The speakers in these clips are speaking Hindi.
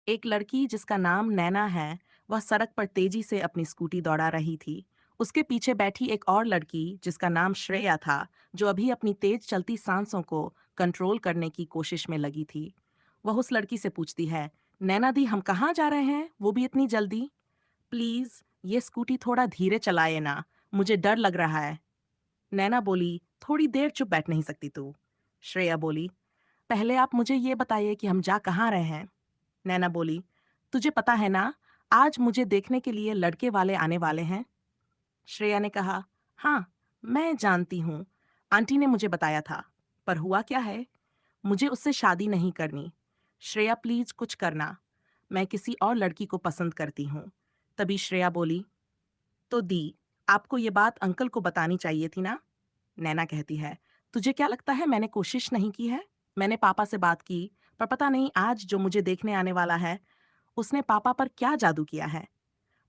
एक लड़की जिसका नाम नैना है, वह सड़क पर तेजी से अपनी स्कूटी दौड़ा रही थी। उसके पीछे बैठी एक और लड़की जिसका नाम श्रेया था, जो अभी अपनी तेज चलती सांसों को कंट्रोल करने की कोशिश में लगी थी। वह उस लड़की से पूछती है, नैना दी, हम कहाँ जा रहे हैं, वो भी इतनी जल्दी? प्लीज ये स्कूटी थोड़ा धीरे चलाए ना, मुझे डर लग रहा है। नैना बोली, थोड़ी देर चुप बैठ नहीं सकती तू? श्रेया बोली, पहले आप मुझे ये बताइए कि हम जा कहाँ रहे हैं। नैना बोली, तुझे पता है ना, आज मुझे देखने के लिए लड़के वाले आने वाले हैं। श्रेया ने कहा, हाँ, मैं जानती हूँ, आंटी ने मुझे बताया था। पर हुआ क्या है? मुझे उससे शादी नहीं करनी। श्रेया प्लीज कुछ करना, मैं किसी और लड़की को पसंद करती हूँ। तभी श्रेया बोली, तो दी, आपको ये बात अंकल को बतानी चाहिए थी ना? नैना कहती है, तुझे क्या लगता है मैंने कोशिश नहीं की है? मैंने पापा से बात की, पर पता नहीं आज जो मुझे देखने आने वाला है, उसने पापा पर क्या जादू किया है।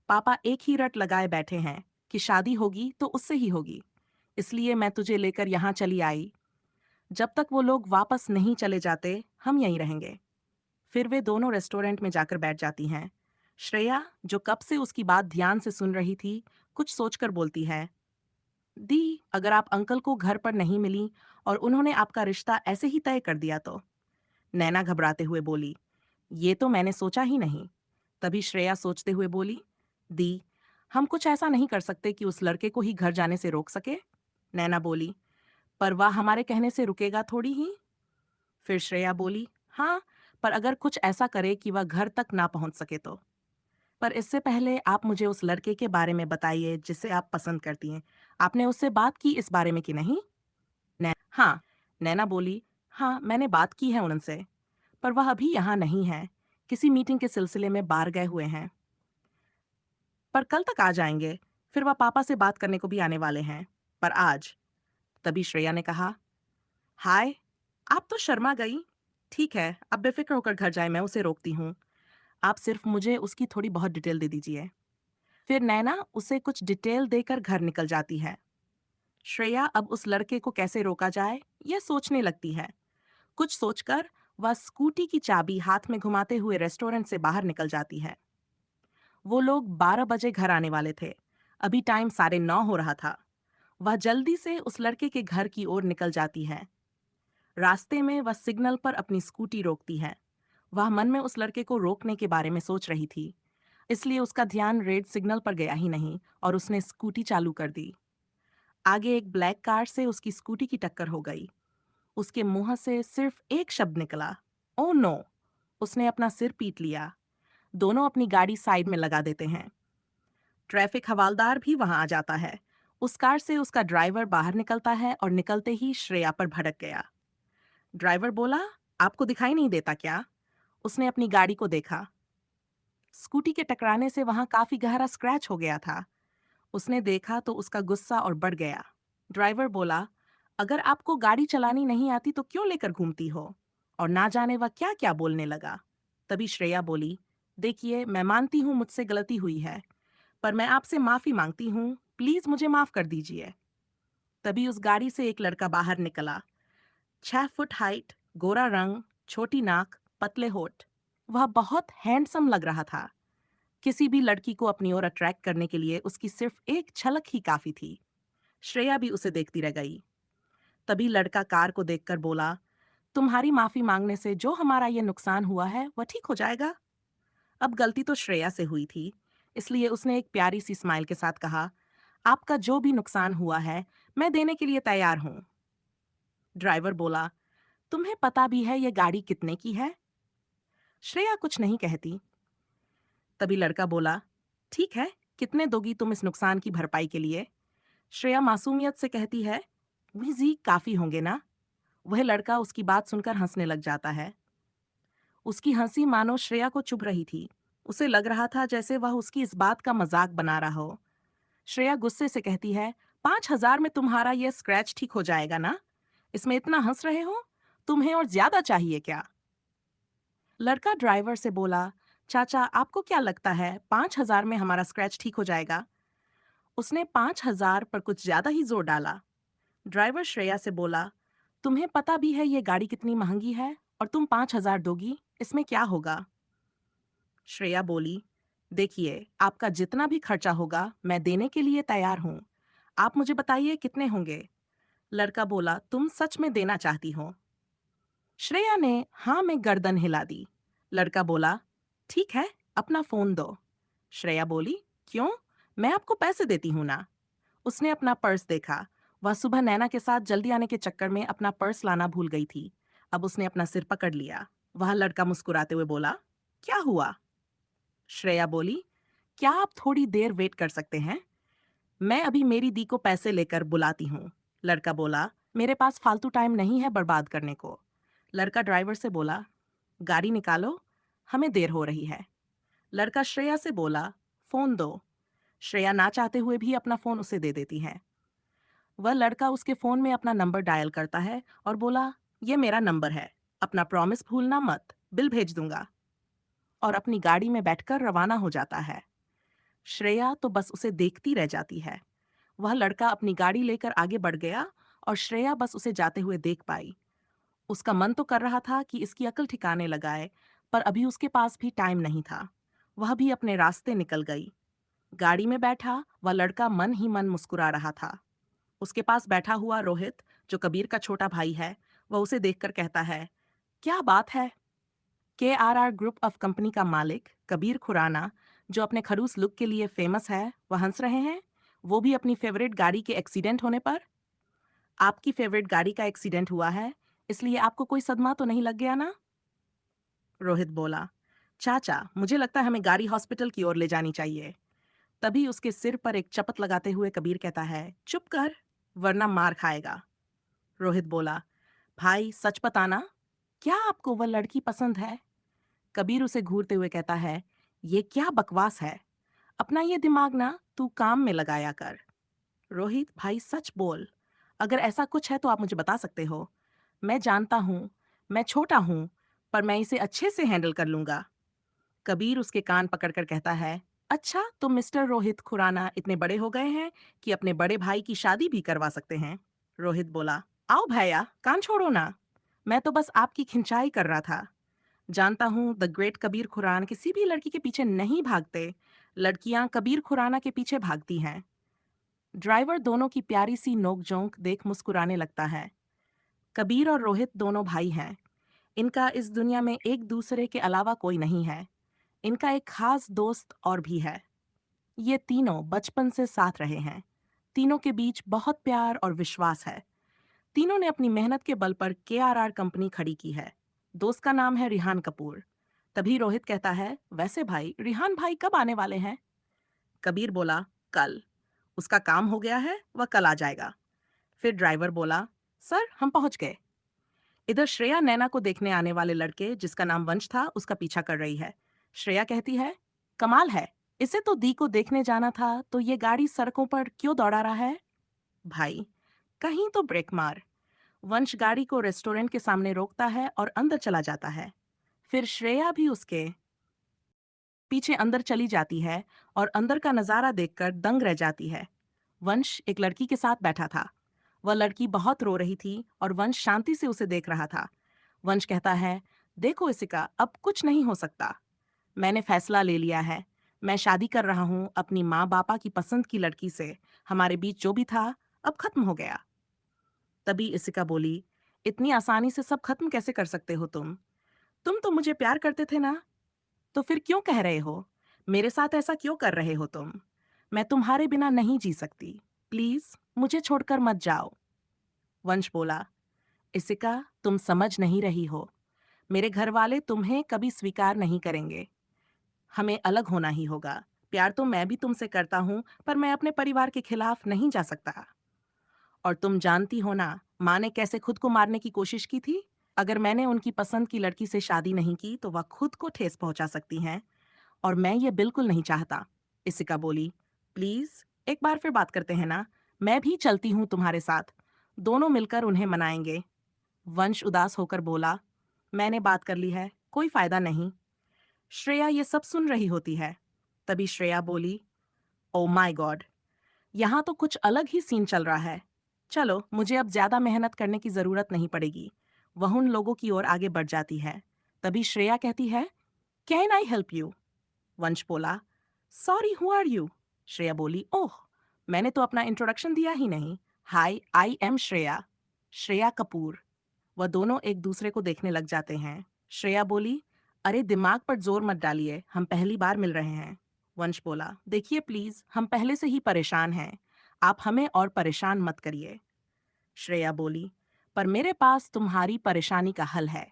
पापा एक ही रट लगाए बैठे हैं कि शादी होगी तो उससे ही होगी। इसलिए मैं तुझे लेकर यहाँ चली आई। जब तक वो लोग वापस नहीं चले जाते, हम यहीं रहेंगे। फिर वे दोनों रेस्टोरेंट में जाकर बैठ जाती हैं। श्रेया, जो कब से उसकी बात ध्यान से सुन रही थी, कुछ सोचकर बोलती है, दी, अगर आप अंकल को घर पर नहीं मिली और उन्होंने आपका रिश्ता ऐसे ही तय कर दिया तो? नैना घबराते हुए बोली, ये तो मैंने सोचा ही नहीं। तभी श्रेया सोचते हुए बोली, दी, हम कुछ ऐसा नहीं कर सकते कि उस लड़के को ही घर जाने से रोक सके। नैना बोली, पर वह हमारे कहने से रुकेगा थोड़ी ही। फिर श्रेया बोली, हाँ, पर अगर कुछ ऐसा करे कि वह घर तक ना पहुंच सके तो? पर इससे पहले आप मुझे उस लड़के के बारे में बताइए जिसे आप पसंद करती हैं। आपने उससे बात की इस बारे में कि नहीं? हाँ। नैना बोली, हाँ, मैंने बात की है उनसे, पर वह अभी यहाँ नहीं है, किसी मीटिंग के सिलसिले में बाहर गए हुए हैं। पर कल तक आ जाएंगे। फिर वह पापा से बात करने को भी आने वाले हैं। पर आज? तभी श्रेया ने कहा, हाय, आप तो शर्मा गई। ठीक है, अब बेफिक्र होकर घर जाए, मैं उसे रोकती हूँ। आप सिर्फ मुझे उसकी थोड़ी बहुत डिटेल दे दीजिए। फिर नैना उसे कुछ डिटेल देकर घर निकल जाती है। श्रेया अब उस लड़के को कैसे रोका जाए, यह सोचने लगती है। कुछ सोचकर वह स्कूटी की चाबी हाथ में घुमाते हुए रेस्टोरेंट से बाहर निकल जाती है। वो लोग 12 बजे घर आने वाले थे। अभी टाइम 9:30 हो रहा था। वह जल्दी से उस लड़के के घर की ओर निकल जाती है। रास्ते में वह सिग्नल पर अपनी स्कूटी रोकती है। वह मन में उस लड़के को रोकने के बारे में सोच रही थी, इसलिए उसका ध्यान रेड सिग्नल पर गया ही नहीं और उसने स्कूटी चालू कर दी। आगे एक ब्लैक कार से उसकी स्कूटी की टक्कर हो गई। उसके मुंह से सिर्फ एक शब्द निकला, ओ नो। उसने अपना सिर पीट लिया। दोनों अपनी गाड़ी साइड में लगा देते हैं। ट्रैफिक हवालदार भी वहां आ जाता है। उस कार से उसका ड्राइवर बाहर निकलता है और निकलते ही श्रेया पर भड़क गया। ड्राइवर बोला, आपको दिखाई नहीं देता क्या? उसने अपनी गाड़ी को देखा। स्कूटी के टकराने से वहां काफी गहरा स्क्रैच हो गया था। उसने देखा तो उसका गुस्सा और बढ़ गया। ड्राइवर बोला, अगर आपको गाड़ी चलानी नहीं आती तो क्यों लेकर घूमती हो? और ना जाने वह क्या क्या बोलने लगा। तभी श्रेया बोली, देखिए, मैं मानती हूँ मुझसे गलती हुई है, पर मैं आपसे माफी मांगती हूँ, प्लीज मुझे माफ कर दीजिए। तभी उस गाड़ी से एक लड़का बाहर निकला। 6 फुट हाइट, गोरा रंग, छोटी नाक, पतले होठ। वह बहुत हैंडसम लग रहा था। किसी भी लड़की को अपनी ओर अट्रैक्ट करने के लिए उसकी सिर्फ एक झलक ही काफी थी। श्रेया भी उसे देखती रह गई। तभी लड़का कार को देखकर बोला, तुम्हारी माफी मांगने से जो हमारा ये नुकसान हुआ है वह ठीक हो जाएगा। अब गलती तो श्रेया से हुई थी, इसलिए उसने एक प्यारी सी स्माइल के साथ कहा, आपका जो भी नुकसान हुआ है, मैं देने के लिए तैयार हूँ। ड्राइवर बोला, तुम्हें पता भी है ये गाड़ी कितने की है? श्रेया कुछ नहीं कहती। तभी लड़का बोला, ठीक है, कितने दोगी तुम इस नुकसान की भरपाई के लिए? श्रेया मासूमियत से कहती है, जी काफी होंगे ना? वह लड़का उसकी बात सुनकर हंसने लग जाता है। उसकी हंसी मानो श्रेया को चुभ रही थी। उसे लग रहा था जैसे वह उसकी इस बात का मजाक बना रहा हो। श्रेया गुस्से से कहती है, 5,000 में तुम्हारा यह स्क्रैच ठीक हो जाएगा ना? इसमें इतना हंस रहे हो? तुम्हें और ज्यादा चाहिए क्या? लड़का ड्राइवर से बोला, चाचा, आपको क्या लगता है 5,000 में हमारा स्क्रैच ठीक हो जाएगा? उसने 5,000 पर कुछ ज्यादा ही जोर डाला। ड्राइवर श्रेया से बोला, तुम्हें पता भी है ये गाड़ी कितनी महंगी है और तुम 5,000 दोगी, इसमें क्या होगा? श्रेया बोली, देखिए, आपका जितना भी खर्चा होगा, मैं देने के लिए तैयार हूँ। आप मुझे बताइए कितने होंगे? लड़का बोला, तुम सच में देना चाहती हो? श्रेया ने हाँ में गर्दन हिला दी। लड़का बोला, ठीक है, अपना फोन दो। श्रेया बोली, क्यों? मैं आपको पैसे देती हूं ना। उसने अपना पर्स देखा। वह सुबह नैना के साथ जल्दी आने के चक्कर में अपना पर्स लाना भूल गई थी। अब उसने अपना सिर पकड़ लिया। वह लड़का मुस्कुराते हुए बोला, क्या हुआ? श्रेया बोली, क्या आप थोड़ी देर वेट कर सकते हैं? मैं अभी मेरी दी को पैसे लेकर बुलाती हूँ। लड़का बोला, मेरे पास फालतू टाइम नहीं है बर्बाद करने को। लड़का ड्राइवर से बोला, गाड़ी निकालो, हमें देर हो रही है। लड़का श्रेया से बोला, फोन दो। श्रेया ना चाहते हुए भी अपना फोन उसे दे देती है। वह लड़का उसके फोन में अपना नंबर डायल करता है और बोला, ये मेरा नंबर है, अपना प्रॉमिस भूलना मत, बिल भेज दूंगा। और अपनी गाड़ी में बैठकर रवाना हो जाता है। श्रेया तो बस उसे देखती रह जाती है। वह लड़का अपनी गाड़ी लेकर आगे बढ़ गया और श्रेया बस उसे जाते हुए देख पाई। उसका मन तो कर रहा था कि इसकी अकल ठिकाने लगाए, पर अभी उसके पास भी टाइम नहीं था। वह भी अपने रास्ते निकल गई। गाड़ी में बैठा वह लड़का मन ही मन मुस्कुरा रहा था। उसके पास बैठा हुआ रोहित, जो कबीर का छोटा भाई है, वह उसे देखकर कहता है, क्या बात है? KRR ग्रुप ऑफ कंपनी का मालिक कबीर खुराना, जो अपने खड़ूस लुक के लिए फेमस है, वह हंस रहे हैं, वो भी अपनी फेवरेट गाड़ी के एक्सीडेंट होने पर। आपकी फेवरेट गाड़ी का एक्सीडेंट हुआ है, इसलिए आपको कोई सदमा तो नहीं लग गया ना? रोहित बोला, चाचा, मुझे लगता है हमें गाड़ी हॉस्पिटल की ओर ले जानी चाहिए। तभी उसके सिर पर एक चपत लगाते हुए कबीर कहता है, चुप कर, वरना मार खाएगा। रोहित बोला, भाई सच बताना, क्या आपको वह लड़की पसंद है? कबीर उसे घूरते हुए कहता है, ये क्या बकवास है? अपना ये दिमाग ना तू काम में लगाया कर। रोहित, भाई सच बोल, अगर ऐसा कुछ है तो आप मुझे बता सकते हो। मैं जानता हूँ, मैं छोटा हूँ, पर मैं इसे अच्छे से हैंडल कर लूंगा। कबीर उसके कान पकड़कर कहता है, अच्छा तो मिस्टर रोहित खुराना इतने बड़े हो गए हैं कि अपने बड़े भाई की शादी भी करवा सकते हैं। रोहित बोला, आओ भैया, कान छोड़ो ना, मैं तो बस आपकी खिंचाई कर रहा था। जानता हूँ द ग्रेट कबीर खुरान किसी भी लड़की के पीछे नहीं भागते, लड़कियां कबीर खुराना के पीछे भागती हैं। ड्राइवर दोनों की प्यारी सी नोक-झोंक देख मुस्कुराने लगता है। कबीर और रोहित दोनों भाई हैं। इनका इस दुनिया में एक दूसरे के अलावा कोई नहीं है। इनका एक खास दोस्त और भी है। ये तीनों बचपन से साथ रहे हैं। तीनों के बीच बहुत प्यार और विश्वास है। तीनों ने अपनी मेहनत के बल पर KRR कंपनी खड़ी की है। दोस्त का नाम है रिहान कपूर। तभी रोहित कहता है, वैसे भाई, रिहान भाई कब आने वाले हैं? कबीर बोला, कल। उसका काम हो गया है, वह कल आ जाएगा। फिर ड्राइवर बोला, सर हम पहुंच गए। इधर श्रेया नैना को देखने आने वाले लड़के, जिसका नाम वंश था, उसका पीछा कर रही है। श्रेया कहती है, कमाल है, इसे तो दी को देखने जाना था, तो ये गाड़ी सड़कों पर क्यों दौड़ा रहा है? भाई, कहीं तो ब्रेक मार। वंश गाड़ी को रेस्टोरेंट के सामने रोकता है और अंदर चला जाता है। फिर श्रेया भी उसके पीछे अंदर चली जाती है और अंदर का नजारा देखकर दंग रह जाती है। वंश एक लड़की के साथ बैठा था। वह लड़की बहुत रो रही थी और वंश शांति से उसे देख रहा था। वंश कहता है, देखो इसिका, अब कुछ नहीं हो सकता। मैंने फैसला ले लिया है। मैं शादी कर रहा हूँ अपनी माँ बापा की पसंद की लड़की से। हमारे बीच जो भी था, अब खत्म हो गया। तभी इसिका बोली, इतनी आसानी से सब खत्म कैसे कर सकते हो तुम? तुम तो मुझे प्यार करते थे ना? तो फिर क्यों कह रहे हो? मेरे साथ ऐसा क्यों कर रहे हो तुम? मैं तुम्हारे बिना नहीं जी सकती। प्लीज मुझे छोड़कर मत जाओ। वंश बोला, इसिका, तुम समझ नहीं रही हो। मेरे घर वाले तुम्हें कभी स्वीकार नहीं करेंगे। हमें अलग होना ही होगा। प्यार तो मैं भी तुमसे करता हूँ, पर मैं अपने परिवार के खिलाफ नहीं जा सकता। और तुम जानती हो ना, माँ ने कैसे खुद को मारने की कोशिश की थी? अगर मैंने उनकी पसंद की लड़की से शादी नहीं की तो वह खुद को ठेस पहुंचा सकती हैं, और मैं ये बिल्कुल नहीं चाहता। इसिका बोली, प्लीज एक बार फिर बात करते हैं ना, मैं भी चलती हूँ तुम्हारे साथ। दोनों मिलकर उन्हें मनाएंगे। वंश उदास होकर बोला, मैंने बात कर ली है, कोई फायदा नहीं। श्रेया ये सब सुन रही होती है। तभी श्रेया बोली, ओ माय गॉड, यहाँ तो कुछ अलग ही सीन चल रहा है। चलो, मुझे अब ज्यादा मेहनत करने की जरूरत नहीं पड़ेगी। वह उन लोगों की ओर आगे बढ़ जाती है। तभी श्रेया कहती है, can I help you? Vansh बोला, sorry, who are you? Shreya बोली, ओह, मैंने तो अपना इंट्रोडक्शन दिया ही नहीं। Hi, I am Shreya, Shreya Kapoor. वह दोनों एक दूसरे को देखने लग जाते हैं। श्रेया बोली, अरे दिमाग पर जोर मत डालिए, हम पहली बार मिल रहे हैं। वंश बोला, देखिए प्लीज, हम पहले से ही परेशान हैं, आप हमें और परेशान मत करिए। श्रेया बोली, पर मेरे पास तुम्हारी परेशानी का हल है।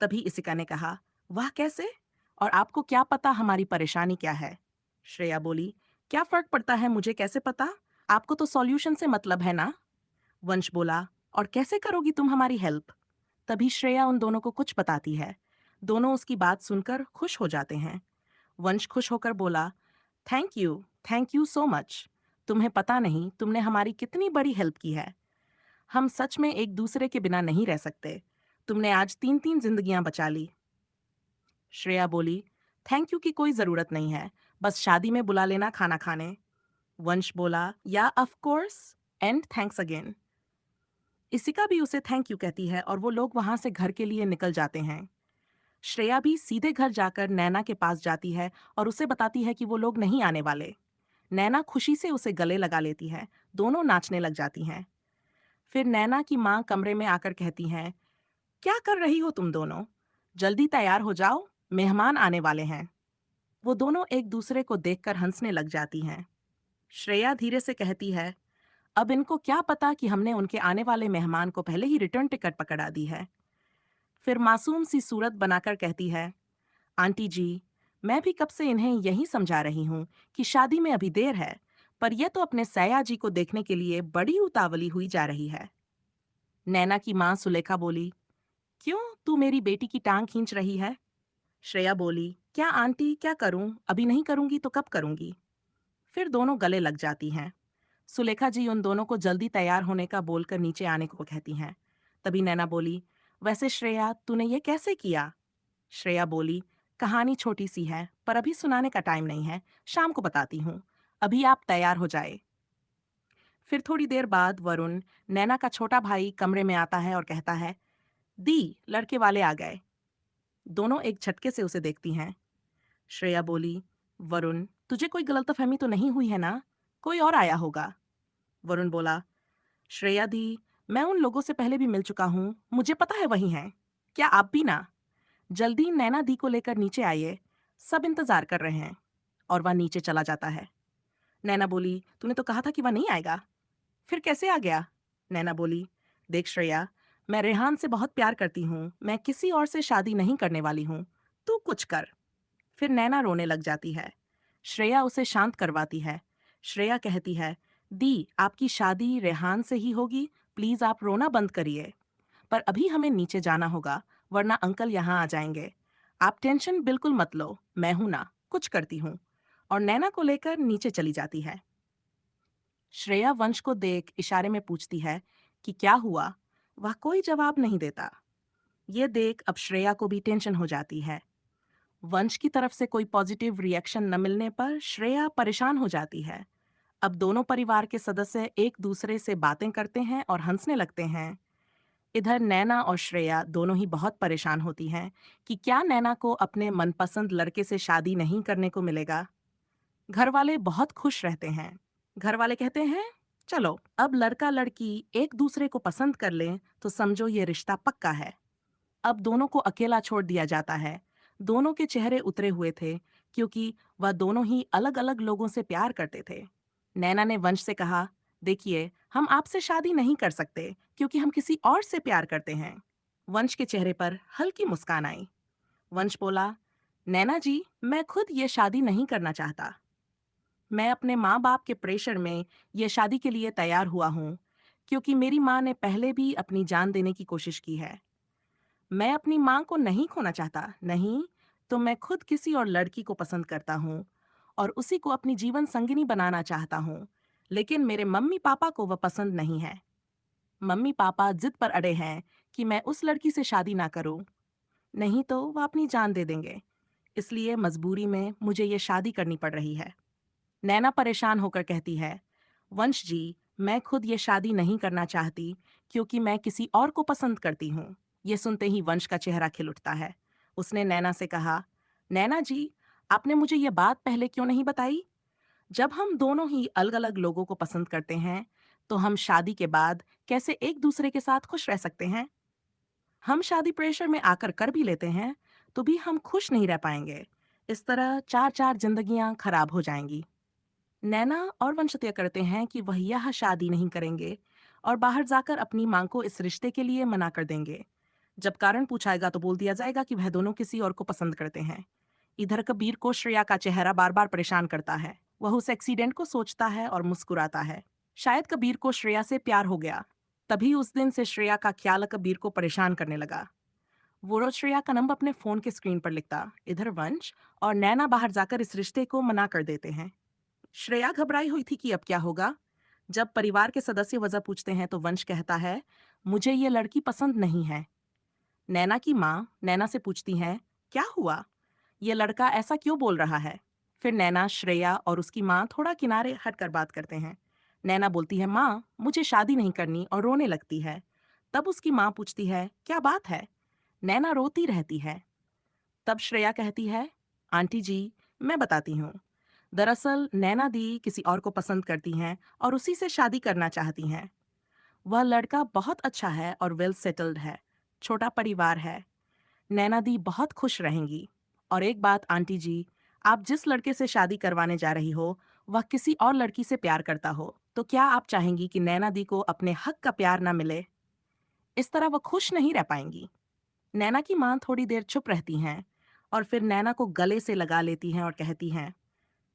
तभी इसिका ने कहा, वह कैसे? और आपको क्या पता हमारी परेशानी क्या है? श्रेया बोली, क्या फर्क पड़ता है मुझे कैसे पता? आपको तो सॉल्यूशन से मतलब है ना? वंश बोला, और कैसे करोगी तुम हमारी हेल्प? तभी श्रेया उन दोनों को कुछ बताती है। दोनों उसकी बात सुनकर खुश हो जाते हैं। वंश खुश होकर बोला, थैंक यू सो मच। तुम्हें पता नहीं तुमने हमारी कितनी बड़ी हेल्प की है। हम सच में एक दूसरे के बिना नहीं रह सकते। तुमने आज 3-3 जिंदगियां बचा ली। श्रेया बोली, थैंक यू की कोई जरूरत नहीं है, बस शादी में बुला लेना खाना खाने। वंश बोला, या of course, and thanks again. इसिका भी उसे थैंक यू कहती है और वो लोग वहां से घर के लिए निकल जाते हैं। श्रेया भी सीधे घर जाकर नैना के पास जाती है और उसे बताती है कि वो लोग नहीं आने वाले। नैना खुशी से उसे गले लगा लेती है। दोनों नाचने लग जाती हैं। फिर नैना की माँ कमरे में आकर कहती हैं, क्या कर रही हो तुम दोनों? जल्दी तैयार हो जाओ, मेहमान आने वाले हैं। वो दोनों एक दूसरे को देखकर हंसने लग जाती हैं। श्रेया धीरे से कहती है, अब इनको क्या पता कि हमने उनके आने वाले मेहमान को पहले ही रिटर्न टिकट पकड़ा दी है। फिर मासूम सी सूरत बनाकर कहती है, आंटी जी, मैं भी कब से इन्हें यही समझा रही हूँ कि शादी में अभी देर है, पर यह तो अपने सया जी को देखने के लिए बड़ी उतावली हुई जा रही है। नैना की माँ सुलेखा बोली, क्यों, तू मेरी बेटी की टांग खींच रही है? श्रेया बोली, क्या आंटी, क्या करूं, अभी नहीं करूंगी तो कब करूंगी? फिर दोनों गले लग जाती हैं। सुलेखा जी उन दोनों को जल्दी तैयार होने का बोलकर नीचे आने को कहती हैं। तभी नैना बोली, वैसे श्रेया, तूने ये कैसे किया? श्रेया बोली, कहानी छोटी सी है, पर अभी सुनाने का टाइम नहीं है, शाम को बताती हूँ। अभी आप तैयार हो जाए। फिर थोड़ी देर बाद वरुण, नैना का छोटा भाई, कमरे में आता है और कहता है, दी, लड़के वाले आ गए। दोनों एक झटके से उसे देखती हैं। श्रेया बोली, वरुण, तुझे कोई गलतफहमी तो नहीं हुई है ना? कोई और आया होगा। वरुण बोला, श्रेया दी, मैं उन लोगों से पहले भी मिल चुका हूँ, मुझे पता है वही हैं। क्या आप भी ना? जल्दी नैना दी को लेकर नीचे आइए, सब इंतजार कर रहे हैं। और वह नीचे चला जाता है। नैना बोली, तूने तो कहा था कि वह नहीं आएगा, फिर कैसे आ गया? नैना बोली, देख श्रेया, मैं रेहान से बहुत प्यार करती हूँ, मैं किसी और से शादी नहीं करने वाली हूँ, तू कुछ कर। फिर नैना रोने लग जाती है। श्रेया उसे शांत करवाती है। श्रेया कहती है, दी, आपकी शादी रेहान से ही होगी, प्लीज आप रोना बंद करिए। पर अभी हमें नीचे जाना होगा, वरना अंकल यहाँ आ जाएंगे। आप टेंशन बिल्कुल मत लो, मैं हूं ना, कुछ करती हूँ। और नैना को लेकर नीचे चली जाती है। श्रेया वंश को देख इशारे में पूछती है कि क्या हुआ? वह कोई जवाब नहीं देता। ये देख अब श्रेया को भी टेंशन हो जाती है। वंश की तरफ से कोई पॉजिटिव रिएक्शन न मिलने पर श्रेया परेशान हो जाती है। अब दोनों परिवार के सदस्य एक दूसरे से बातें करते हैं और हंसने लगते हैं। इधर नैना और श्रेया दोनों ही बहुत परेशान होती हैं कि क्या नैना को अपने मनपसंद लड़के से शादी नहीं करने को मिलेगा। घर वाले बहुत खुश रहते हैं। घर वाले कहते हैं, चलो अब लड़का लड़की एक दूसरे को पसंद कर लें तो समझो ये रिश्ता पक्का है। अब दोनों को अकेला छोड़ दिया जाता है। दोनों के चेहरे उतरे हुए थे, क्योंकि वह दोनों ही अलग अलग लोगों से प्यार करते थे। नैना ने वंश से कहा, देखिए, हम आपसे शादी नहीं कर सकते क्योंकि हम किसी और से प्यार करते हैं। वंश के चेहरे पर हल्की मुस्कान आई। वंश बोला, नैना जी, मैं खुद ये शादी नहीं करना चाहता। मैं अपने माँ बाप के प्रेशर में ये शादी के लिए तैयार हुआ हूँ, क्योंकि मेरी माँ ने पहले भी अपनी जान देने की कोशिश की है। मैं अपनी माँ को नहीं खोना चाहता, नहीं, तो मैं खुद किसी और लड़की को पसंद करता हूँ और उसी को अपनी जीवन संगिनी बनाना चाहता हूँ। लेकिन मेरे मम्मी पापा को वह पसंद नहीं है। मम्मी पापा जिद पर अड़े हैं कि मैं उस लड़की से शादी ना करूँ, नहीं तो वह अपनी जान दे देंगे। इसलिए मजबूरी में मुझे ये शादी करनी पड़ रही है। नैना परेशान होकर कहती है, वंश जी, मैं खुद ये शादी नहीं करना चाहती क्योंकि मैं किसी और को पसंद करती हूँ। ये सुनते ही वंश का चेहरा खिल उठता है। उसने नैना से कहा, नैना जी, आपने मुझे ये बात पहले क्यों नहीं बताई? जब हम दोनों ही अलग-अलग लोगों को पसंद करते हैं, तो हम शादी के बाद कैसे एक दूसरे के साथ खुश रह सकते हैं? हम शादी प्रेशर में आकर कर भी लेते हैं, तो भी हम खुश नहीं रह पाएंगे। इस तरह 4-4 जिंदगियां खराब हो जाएंगी। नैना और वंश तय करते हैं कि वह यह शादी नहीं करेंगे और बाहर जाकर अपनी मां को इस रिश्ते के लिए मना कर देंगे। जब कारण पूछाएगा तो बोल दिया जाएगा कि वह दोनों किसी और को पसंद करते हैं। इधर कबीर को श्रेया का चेहरा बार बार परेशान करता है। वह उस एक्सीडेंट को सोचता है और मुस्कुराता है। शायद कबीर को श्रेया से प्यार हो गया। तभी उस दिन से श्रेया का ख्याल कबीर को परेशान करने लगा। वो रोज श्रेया का नंबर अपने फोन के स्क्रीन पर लिखता। इधर वंश और नैना बाहर जाकर इस रिश्ते को मना कर देते हैं। श्रेया घबराई हुई थी कि अब क्या होगा। जब परिवार के सदस्य वजह पूछते हैं तो वंश कहता है, मुझे ये लड़की पसंद नहीं है। नैना की माँ नैना से पूछती है, क्या हुआ, ये लड़का ऐसा क्यों बोल रहा है। फिर नैना, श्रेया और उसकी माँ थोड़ा किनारे हटकर बात करते हैं। नैना बोलती है, माँ मुझे शादी नहीं करनी, और रोने लगती है। तब उसकी माँ पूछती है, क्या बात है। नैना रोती रहती है। तब श्रेया कहती है, आंटी जी, मैं बताती हूँ। दरअसल नैना दी किसी और को पसंद करती हैं और उसी से शादी करना चाहती हैं। वह लड़का बहुत अच्छा है और वेल सेटल्ड है। छोटा परिवार है। नैना दी बहुत खुश रहेंगी। और एक बात आंटी जी, आप जिस लड़के से शादी करवाने जा रही हो, वह किसी और लड़की से प्यार करता हो, तो क्या आप चाहेंगी कि नैना दी को अपने हक का प्यार ना मिले? इस तरह वह खुश नहीं रह पाएंगी। नैना की माँ थोड़ी देर चुप रहती हैं और फिर नैना को गले से लगा लेती हैं और कहती हैं,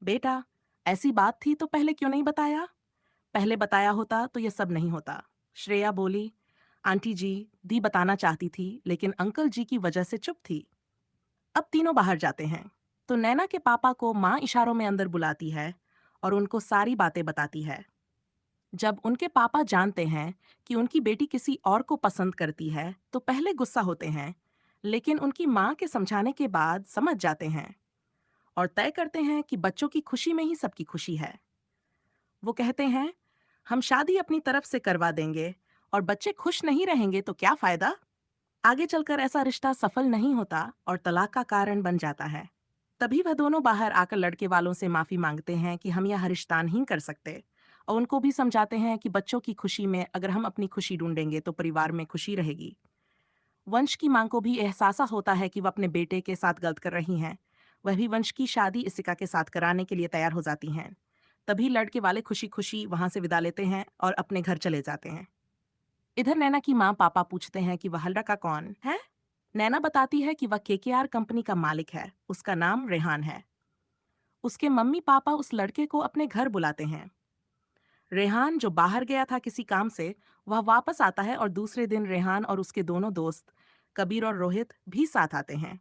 बेटा, ऐसी बात थी तो पहले क्यों नहीं बताया? पहले बताया होता तो ये सब नहीं होता। श्रेया बोली, आंटी जी, दी बताना चाहती थी लेकिन अंकल जी की वजह से चुप थी। अब तीनों बाहर जाते हैं तो नैना के पापा को माँ इशारों में अंदर बुलाती है और उनको सारी बातें बताती है। जब उनके पापा जानते हैं कि उनकी बेटी किसी और को पसंद करती है तो पहले गुस्सा होते हैं, लेकिन उनकी माँ के समझाने के बाद समझ जाते हैं और तय करते हैं कि बच्चों की खुशी में ही सबकी खुशी है। वो कहते हैं, हम शादी अपनी तरफ से करवा देंगे और बच्चे खुश नहीं रहेंगे तो क्या फायदा। आगे चलकर ऐसा रिश्ता सफल नहीं होता और तलाक का कारण बन जाता है। तभी वह दोनों बाहर आकर लड़के वालों से माफी मांगते हैं कि हम यह रिश्ता नहीं कर सकते, और उनको भी समझाते हैं कि बच्चों की खुशी में अगर हम अपनी खुशी ढूंढेंगे तो परिवार में खुशी रहेगी। वंश की मां को भी एहसास होता है कि वह अपने बेटे के साथ गलत कर रही हैं। वह भी वंश की शादी इसिका के साथ कराने के लिए तैयार हो जाती हैं। तभी लड़के वाले खुशी खुशी वहां से विदा लेते हैं और अपने घर चले जाते हैं। इधर नैना की माँ पापा पूछते हैं कि वह लड़का कौन है। नैना बताती है कि वह केकेआर कंपनी का मालिक है, उसका नाम रेहान है। उसके मम्मी पापा उस लड़के को अपने घर बुलाते हैं। रेहान जो बाहर गया था किसी काम से, वह वापस आता है और दूसरे दिन रेहान और उसके दोनों दोस्त कबीर और रोहित भी साथ आते हैं।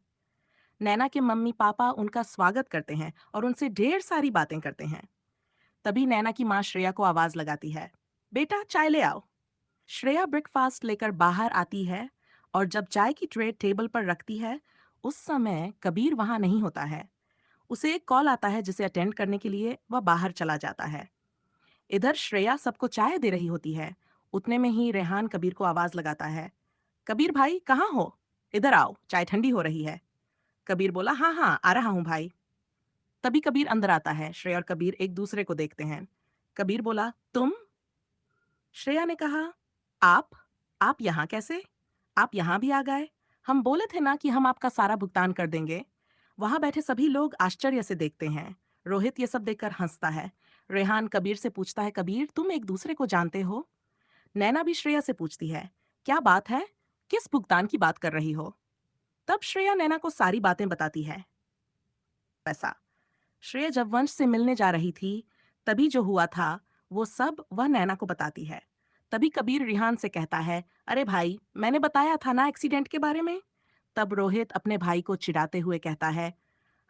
नैना के मम्मी पापा उनका स्वागत करते हैं और उनसे ढेर सारी बातें करते हैं। तभी नैना की माँ श्रेया को आवाज लगाती है, बेटा चाय ले आओ। श्रेया ब्रेकफास्ट लेकर बाहर आती है और जब चाय की ट्रे टेबल पर रखती है, उस समय कबीर वहां नहीं होता है। उसे एक कॉल आता है जिसे अटेंड करने के लिए वह बाहर चला जाता है। इधर श्रेया सबको चाय दे रही होती है। उतने में ही रेहान कबीर को आवाज लगाता है, कबीर भाई कहाँ हो, इधर आओ, चाय ठंडी हो रही है। कबीर बोला, हाँ हाँ आ रहा हूँ भाई। तभी कबीर अंदर आता है। श्रेया और कबीर एक दूसरे को देखते हैं। कबीर बोला, तुम? श्रेया ने कहा, आप आप यहाँ कैसे? आप यहाँ भी आ गए? हम बोले थे ना कि हम आपका सारा भुगतान कर देंगे। वहां बैठे सभी लोग आश्चर्य से देखते हैं। रोहित ये सब देखकर हंसता है। रेहान कबीर से पूछता है, कबीर तुम एक दूसरे को जानते हो? नैना भी श्रेया से पूछती है, क्या बात है, किस भुगतान की बात कर रही हो? तब श्रेया नैना को सारी बातें बताती है। पैसा, श्रेया जब वंश से मिलने जा रही थी, तभी जो हुआ था वो सब वह नैना को बताती है। तभी कबीर रिहान से कहता है, अरे भाई मैंने बताया था ना एक्सीडेंट के बारे में। तब रोहित अपने भाई को चिढ़ाते हुए कहता है,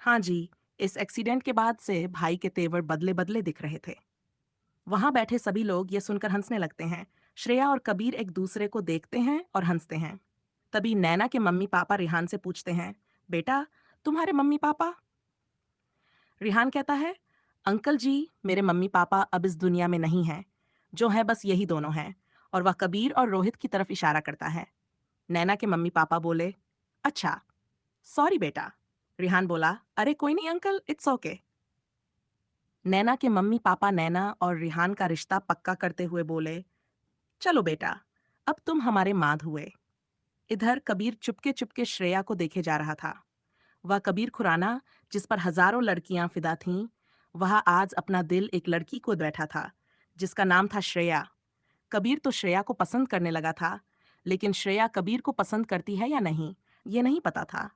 हाँ जी, इस एक्सीडेंट के बाद से भाई के तेवर बदले बदले दिख रहे थे। वहां बैठे सभी लोग ये सुनकर हंसने लगते हैं। श्रेया और कबीर एक दूसरे को देखते हैं और हंसते हैं। तभी नैना के मम्मी पापा रिहान से पूछते हैं, बेटा तुम्हारे मम्मी पापा? रिहान कहता है, अंकल जी, मेरे मम्मी पापा अब इस दुनिया में नहीं हैं। जो है बस यही दोनों हैं। और वह कबीर और रोहित की तरफ इशारा करता है। नैना के मम्मी पापा बोले, अच्छा, सॉरी बेटा, रिहान बोला, अरे कोई नहीं अंकल, इट्स ओके। नैना के मम्मी पापा नैना और रिहान का रिश्ता पक्का करते हुए बोले, चलो बेटा, अब तुम हमारे माद हुए। इधर कबीर चुपके चुपके श्रेया को देखे जा रहा था। वह कबीर खुराना, जिस पर हजारों लड़कियां फिदा थीं, वह आज अपना दिल एक लड़की को बैठा था, जिसका नाम था श्रेया। कबीर तो श्रेया को पसंद करने लगा था, लेकिन श्रेया कबीर को पसंद करती है या नहीं, ये नहीं पता था।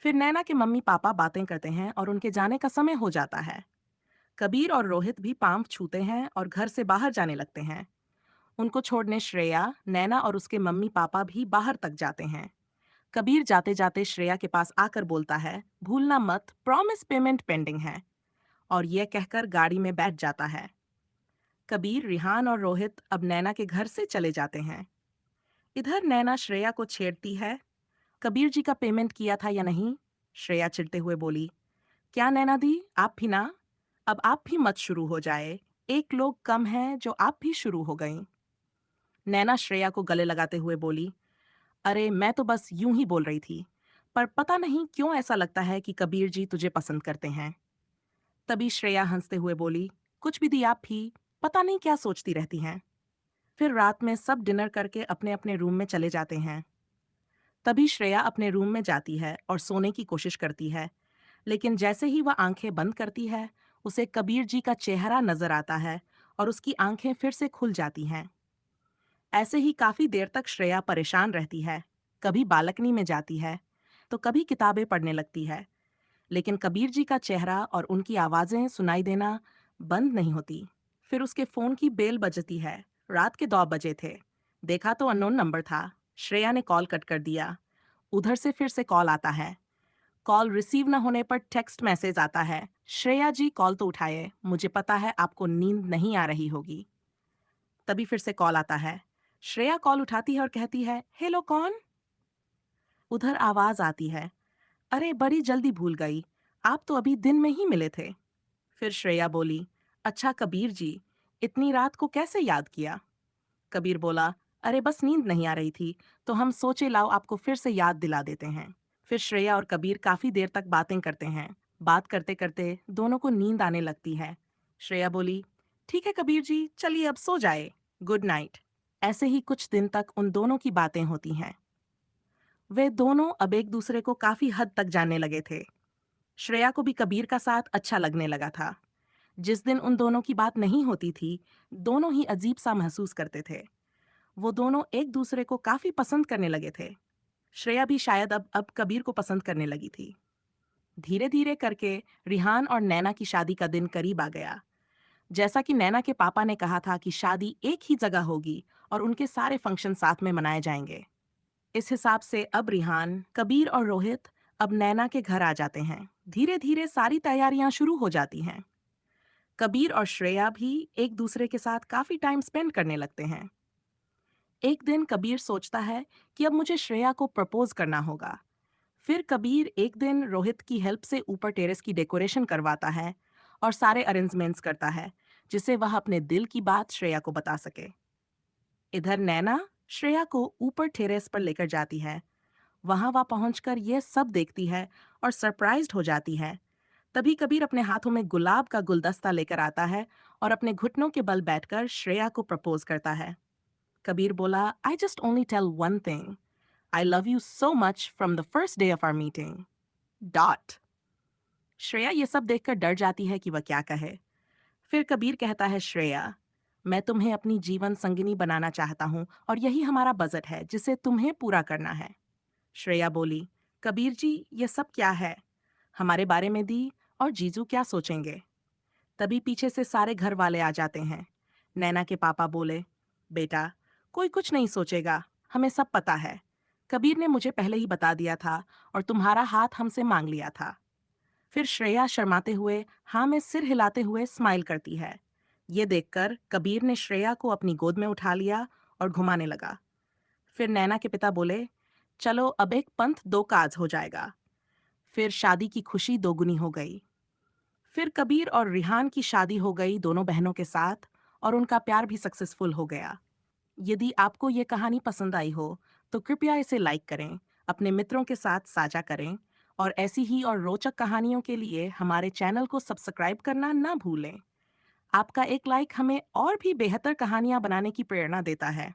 फिर नैना के मम्मी पापा बातें करते हैं और उनके जाने का समय हो जाता है। कबीर और रोहित भी पांव छूते हैं और घर से बाहर जाने लगते हैं। उनको छोड़ने श्रेया, नैना और उसके मम्मी पापा भी बाहर तक जाते हैं। कबीर जाते जाते श्रेया के पास आकर बोलता है, भूलना मत, प्रॉमिस पेमेंट पेंडिंग है, और यह कहकर गाड़ी में बैठ जाता है। कबीर, रिहान और रोहित अब नैना के घर से चले जाते हैं। इधर नैना श्रेया को छेड़ती है, कबीर जी का पेमेंट किया था या नहीं? श्रेया चिढ़ते हुए बोली, क्या नैना दी, आप भी ना? अब आप भी मत शुरू हो जाए, एक लोग कम हैं जो आप भी शुरू हो गईं। नैना श्रेया को गले लगाते हुए बोली, अरे मैं तो बस यूं ही बोल रही थी, पर पता नहीं क्यों ऐसा लगता है कि कबीर जी तुझे पसंद करते हैं। तभी श्रेया हंसते हुए बोली, कुछ भी दी आप भी, पता नहीं क्या सोचती रहती हैं। फिर रात में सब डिनर करके अपने अपने रूम में चले जाते हैं। तभी श्रेया अपने रूम में जाती है और सोने की कोशिश करती है, लेकिन जैसे ही वह आंखें बंद करती है, उसे कबीर जी का चेहरा नजर आता है और उसकी आंखें फिर से खुल जाती हैं। ऐसे ही काफी देर तक श्रेया परेशान रहती है। कभी बालकनी में जाती है, तो कभी किताबें पढ़ने लगती है, लेकिन कबीर जी का चेहरा और उनकी आवाजें सुनाई देना बंद नहीं होती। फिर उसके फोन की बेल बजती है। रात के 2 बजे थे। देखा तो अननोन नंबर था। श्रेया ने कॉल कट कर दिया। उधर से फिर से कॉल आता है। कॉल रिसीव न होने पर टेक्स्ट मैसेज आता है, श्रेया जी कॉल तो उठाइए, मुझे पता है आपको नींद नहीं आ रही होगी। तभी फिर से कॉल आता है। श्रेया कॉल उठाती है और कहती है, हेलो कौन? उधर आवाज आती है, अरे बड़ी जल्दी भूल गई, आप तो अभी दिन में ही मिले थे। फिर श्रेया बोली, अच्छा कबीर जी, इतनी रात को कैसे याद किया? कबीर बोला, अरे बस नींद नहीं आ रही थी, तो हम सोचे लाओ आपको फिर से याद दिला देते हैं। फिर श्रेया और कबीर काफी देर तक बातें करते हैं। बात करते करते दोनों को नींद आने लगती है। श्रेया बोली, ठीक है कबीर जी, चलिए अब सो जाए, गुड नाइट। ऐसे ही कुछ दिन तक उन दोनों की बातें होती हैं। वे दोनों अब एक दूसरे को काफी हद तक जानने लगे थे। श्रेया को भी कबीर का साथ अच्छा लगने लगा था। जिस दिन उन दोनों की बात नहीं होती थी, दोनों ही अजीब सा महसूस करते थे। वो दोनों एक दूसरे को काफी पसंद करने लगे थे। श्रेया भी शायद अब कबीर को पसंद करने लगी थी। धीरे धीरे करके रिहान और नैना की शादी का दिन करीब आ गया। जैसा कि नैना के पापा ने कहा था कि शादी एक ही जगह होगी और उनके सारे फंक्शन साथ में मनाए जाएंगे। इस हिसाब से अब रिहान, कबीर और रोहित अब नैना के घर आ जाते हैं। धीरे धीरे सारी तैयारियां शुरू हो जाती हैं। कबीर और श्रेया भी एक दूसरे के साथ काफी टाइम स्पेंड करने लगते हैं। एक दिन कबीर सोचता है कि अब मुझे श्रेया को प्रपोज करना होगा। फिर कबीर एक दिन रोहित की हेल्प से ऊपर टेरेस की डेकोरेशन करवाता है और सारे अरेंजमेंट्स करता है, जिससे वह अपने दिल की बात श्रेया को बता सके। इधर नैना श्रेया को ऊपर टेरेस पर लेकर जाती है। वहां वह पहुंचकर यह सब देखती है और सरप्राइज्ड हो जाती है। तभी कबीर अपने हाथों में गुलाब का गुलदस्ता लेकर आता है और अपने घुटनों के बल बैठकर श्रेया को प्रपोज करता है। कबीर बोला, I just only tell one thing, I love you so much from the first day of our meeting dot. Shreya ये सब देखकर डर जाती है कि वह क्या कहे। फिर कबीर कहता है, श्रेया, मैं तुम्हें अपनी जीवन संगिनी बनाना चाहता हूँ और यही हमारा बजट है जिसे तुम्हें पूरा करना है। श्रेया बोली, कबीर जी ये सब क्या है? हमारे बारे में दी और जीजू क्या सोचेंगे? तभी पीछे से सारे घर वाले आ जाते हैं। नैना के पापा बोले, बेटा, कोई कुछ नहीं सोचेगा, हमें सब पता है। कबीर ने मुझे पहले ही बता दिया था और तुम्हारा हाथ हमसे मांग लिया था। फिर श्रेया शर्माते हुए हाँ में सिर हिलाते हुए स्माइल करती है। ये देखकर कबीर ने श्रेया को अपनी गोद में उठा लिया और घुमाने लगा। फिर नैना के पिता बोले, चलो अब एक पंथ दो काज हो जाएगा। फिर शादी की खुशी दोगुनी हो गई। फिर कबीर और रिहान की शादी हो गई दोनों बहनों के साथ और उनका प्यार भी सक्सेसफुल हो गया। यदि आपको ये कहानी पसंद आई हो तो कृपया इसे लाइक करें, अपने मित्रों के साथ साझा करें और ऐसी ही और रोचक कहानियों के लिए हमारे चैनल को सब्सक्राइब करना ना भूलें। आपका एक लाइक हमें और भी बेहतर कहानियाँ बनाने की प्रेरणा देता है।